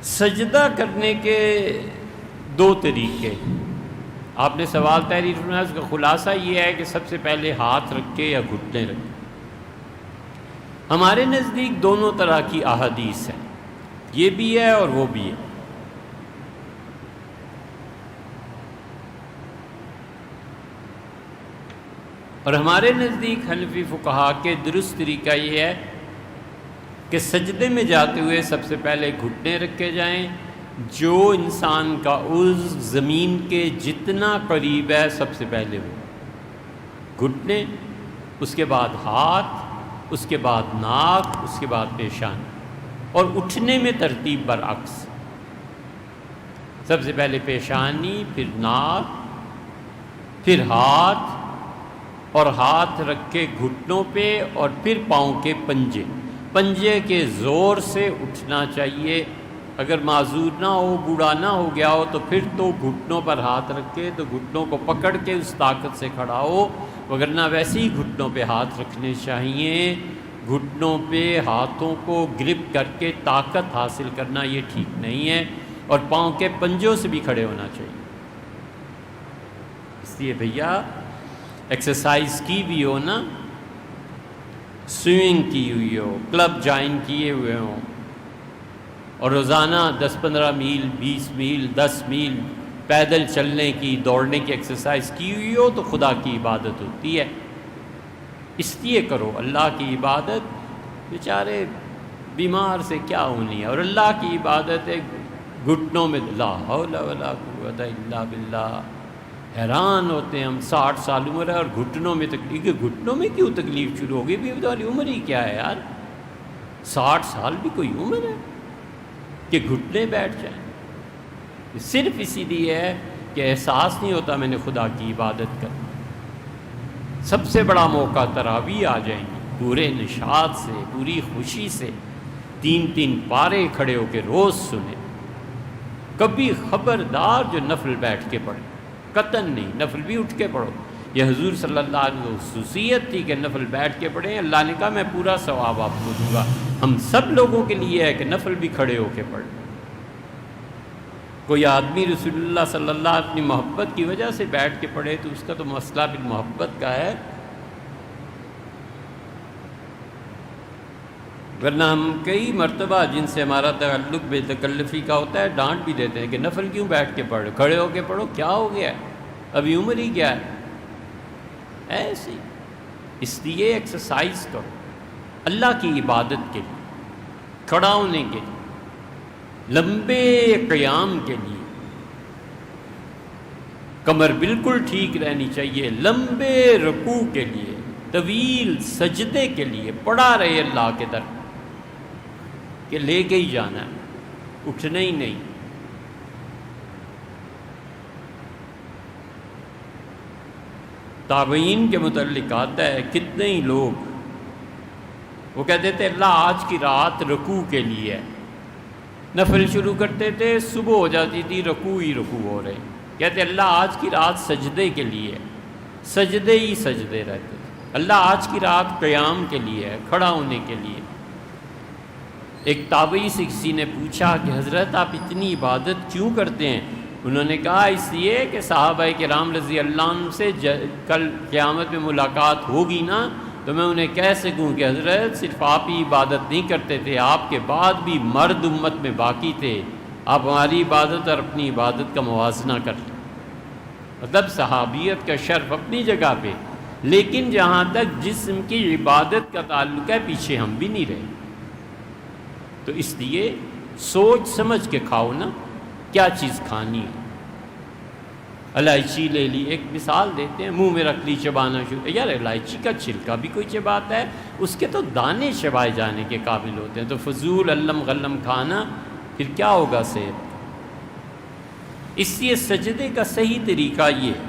سجدہ کرنے کے دو طریقے. آپ نے سوال تحریر فرمایا، اس کا خلاصہ یہ ہے کہ سب سے پہلے ہاتھ رکھ کے یا گھٹنے رکھے. ہمارے نزدیک دونوں طرح کی احادیث ہیں، یہ بھی ہے اور وہ بھی ہے. اور ہمارے نزدیک حنفی فقہا کے درست طریقہ یہ ہے کہ سجدے میں جاتے ہوئے سب سے پہلے گھٹنے رکھے جائیں. جو انسان کا عضو زمین کے جتنا قریب ہے سب سے پہلے وہ گھٹنے، اس کے بعد ہاتھ، اس کے بعد ناک، اس کے بعد پیشانی. اور اٹھنے میں ترتیب برعکس، سب سے پہلے پیشانی، پھر ناک، پھر ہاتھ، اور ہاتھ رکھ کے گھٹنوں پہ، اور پھر پاؤں کے پنجے کے زور سے اٹھنا چاہیے. اگر معذور نہ ہو، بوڑھا نہ ہو گیا ہو تو پھر تو گھٹنوں پر ہاتھ رکھ کے تو گھٹنوں کو پکڑ کے اس طاقت سے کھڑا ہو، وگرنہ ویسے ہی گھٹنوں پہ ہاتھ رکھنے چاہیے. گھٹنوں پہ ہاتھوں کو گرپ کر کے طاقت حاصل کرنا یہ ٹھیک نہیں ہے، اور پاؤں کے پنجوں سے بھی کھڑے ہونا چاہیے. اس لیے بھیا ایکسرسائز کی بھی ہو نا، سوئمنگ کی ہوئی ہو، کلب جوائن کیے ہوئے ہوں، اور روزانہ 10-15 میل، 20 میل، 10 میل پیدل چلنے کی، دوڑنے کی ایکسرسائز کی ہوئی ہو تو خدا کی عبادت ہوتی ہے. اس لیے کرو. اللہ کی عبادت بیچارے بیمار سے کیا ہونی ہے، اور اللہ کی عبادت ہے گھٹنوں میں. لا حول ولا قوت الا باللہ. حیران ہوتے ہیں ہم، 60 سال عمر ہے اور گھٹنوں میں تکلیف. گھٹنوں میں کیوں تکلیف شروع ہوگی؟ بھی تمہاری عمر ہی کیا ہے یار، 60 سال بھی کوئی عمر ہے کہ گھٹنے بیٹھ جائیں؟ صرف اسی لیے ہے کہ احساس نہیں ہوتا میں نے خدا کی عبادت کرنی. سب سے بڑا موقع تراویح آ جائیں گی، پورے نشاط سے، پوری خوشی سے 3 پارے کھڑے ہو کے روز سنیں. کبھی خبردار جو نفل بیٹھ کے پڑھے، قطعاً نہیں، نفل بھی اٹھ کے پڑھو. یہ حضور صلی اللہ علیہ وسلم خصوصیت تھی کہ نفل بیٹھ کے پڑھیں. اللہ نے کہا میں پورا ثواب آپ کو دوں گا. ہم سب لوگوں کے لیے ہے کہ نفل بھی کھڑے ہو کے پڑھیں. کوئی آدمی رسول اللہ صلی اللہ علیہ وسلم اپنی محبت کی وجہ سے بیٹھ کے پڑھے تو اس کا تو مسئلہ بالمحبت کا ہے، ورنہ ہم کئی مرتبہ جن سے ہمارا تعلق بے تکلفی کا ہوتا ہے ڈانٹ بھی دیتے ہیں کہ نفل کیوں بیٹھ کے پڑھو، کھڑے ہو کے پڑھو. کیا ہو گیا ہے؟ ابھی عمر ہی کیا ہے؟ ایسی. اس لیے ایکسرسائز کرو اللہ کی عبادت کے لیے، کھڑا ہونے کے لیے، لمبے قیام کے لیے. کمر بالکل ٹھیک رہنی چاہیے. لمبے رکوع کے لیے، طویل سجدے کے لیے. پڑا رہے اللہ کے در کہ لے کے ہی جانا ہے، اٹھنا ہی نہیں. تابعین کے متعلق آتا ہے کتنے ہی لوگ وہ کہتے تھے اللہ آج کی رات رکوع کے لیے ہے. نفل شروع کرتے تھے، صبح ہو جاتی تھی رکوع ہی رکوع ہو رہے. کہتے اللہ آج کی رات سجدے کے لیے ہے، سجدے ہی سجدے رہتے تھے. اللہ آج کی رات قیام کے لیے ہے، کھڑا ہونے کے لیے. ایک تابعی سے کسی نے پوچھا کہ حضرت آپ اتنی عبادت کیوں کرتے ہیں؟ انہوں نے کہا اس لیے کہ صحابہ کرام رضی اللہ عنہ سے کل قیامت میں ملاقات ہوگی نا تو میں انہیں کہہ سکوں کہ حضرت صرف آپ ہی عبادت نہیں کرتے تھے، آپ کے بعد بھی مرد امت میں باقی تھے. آپ ہماری عبادت اور اپنی عبادت کا موازنہ کر لیں. مطلب صحابیت کا شرف اپنی جگہ پہ، لیکن جہاں تک جسم کی عبادت کا تعلق ہے پیچھے ہم بھی نہیں رہے. تو اس لیے سوچ سمجھ کے کھاؤ نا کیا چیز کھانی ہے. الائچی لے لی، ایک مثال دیتے ہیں، منہ میں رکھ لی، چبانا شروع. یار الائچی کا چھلکا بھی کوئی چباتا ہے؟ اس کے تو دانے چبائے جانے کے قابل ہوتے ہیں. تو فضول علم غلم کھانا پھر کیا ہوگا صحت؟ اس لیے سجدے کا صحیح طریقہ یہ ہے.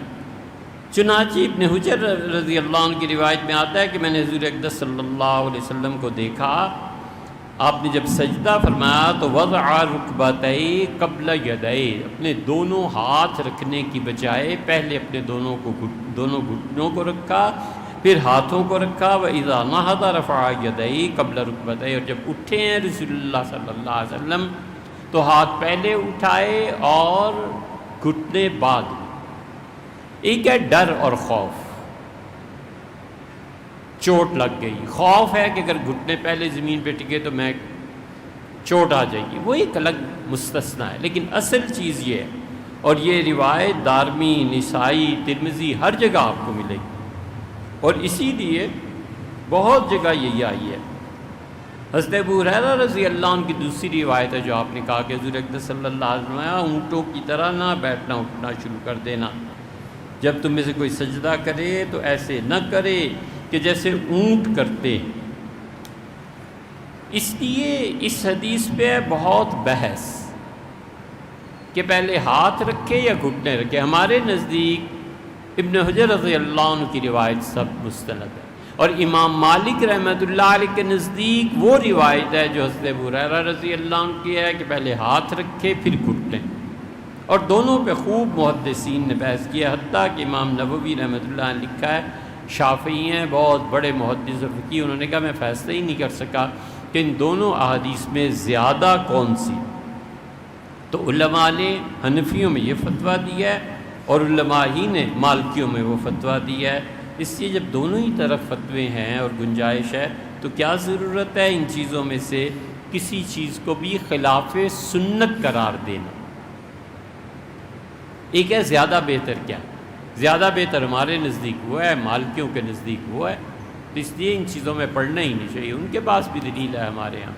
چنانچہ ابن حجر رضی اللہ عنہ کی روایت میں آتا ہے کہ میں نے حضور اقدس صلی اللہ علیہ وسلم کو دیکھا، آپ نے جب سجدہ فرمایا تو وضع رکبتئی قبل یدئی، اپنے دونوں ہاتھ رکھنے کی بجائے پہلے اپنے دونوں گھٹنوں کو رکھا، پھر ہاتھوں کو رکھا. وَإِذَا نَهَضَ رَفَعَ يَدَيْهِ قَبْلَ رُكْبَتَيْهِ، اور جب اٹھے ہیں رسول اللہ صلی اللہ علیہ وسلم تو ہاتھ پہلے اٹھائے اور گھٹنے بعد میں۔ ایک ہے ڈر اور خوف، چوٹ لگ گئی، خوف ہے کہ اگر گھٹنے پہلے زمین پہ ٹکے تو میں چوٹ آ جائے گی، وہ ایک الگ مستثنا ہے، لیکن اصل چیز یہ ہے، اور یہ روایت دارمی، نسائی، ترمذی ہر جگہ آپ کو ملے گی، اور اسی لیے بہت جگہ یہی آئی ہے۔ حضرت ابو ہریرہ رضی اللہ عنہ کی دوسری روایت ہے جو آپ نے کہا کہ حضور اقدس صلی اللہ علیہ وسلم نے اونٹوں کی طرح نہ بیٹھنا اٹھنا شروع کر دینا، جب تم میں سے کوئی سجدہ کرے تو ایسے نہ کرے کہ جیسے اونٹ کرتے۔ اس لیے اس حدیث پہ بہت بحث کہ پہلے ہاتھ رکھے یا گھٹنے رکھے۔ ہمارے نزدیک ابن حجر رضی اللہ عنہ کی روایت سب مستند ہے، اور امام مالک رحمۃ اللہ علیہ کے نزدیک وہ روایت ہے جو حضرت ابو ہریرہ رضی اللہ عنہ کی ہے کہ پہلے ہاتھ رکھے پھر گھٹنے، اور دونوں پہ خوب محدثین نے بحث کیا، حتیٰ کہ امام نووی رحمۃ اللہ نے لکھا ہے، شافعی ہیں بہت بڑے محدث و فقیہ، انہوں نے کہا میں فیصلہ ہی نہیں کر سکا کہ ان دونوں احادیث میں زیادہ کون سی۔ تو علماء نے حنفیوں میں یہ فتویٰ دیا ہے اور علماء ہی نے مالکیوں میں وہ فتویٰ دیا ہے۔ اس لیے جب دونوں ہی طرف فتوے ہیں اور گنجائش ہے تو کیا ضرورت ہے ان چیزوں میں سے کسی چیز کو بھی خلاف سنت قرار دینا۔ ایک ہے زیادہ بہتر کیا، زیادہ بہتر ہمارے نزدیک وہ ہے، مالکیوں کے نزدیک وہ ہے، تو اس لیے ان چیزوں میں پڑھنا ہی نہیں چاہیے، ان کے پاس بھی دلیل ہے ہمارے ہاں۔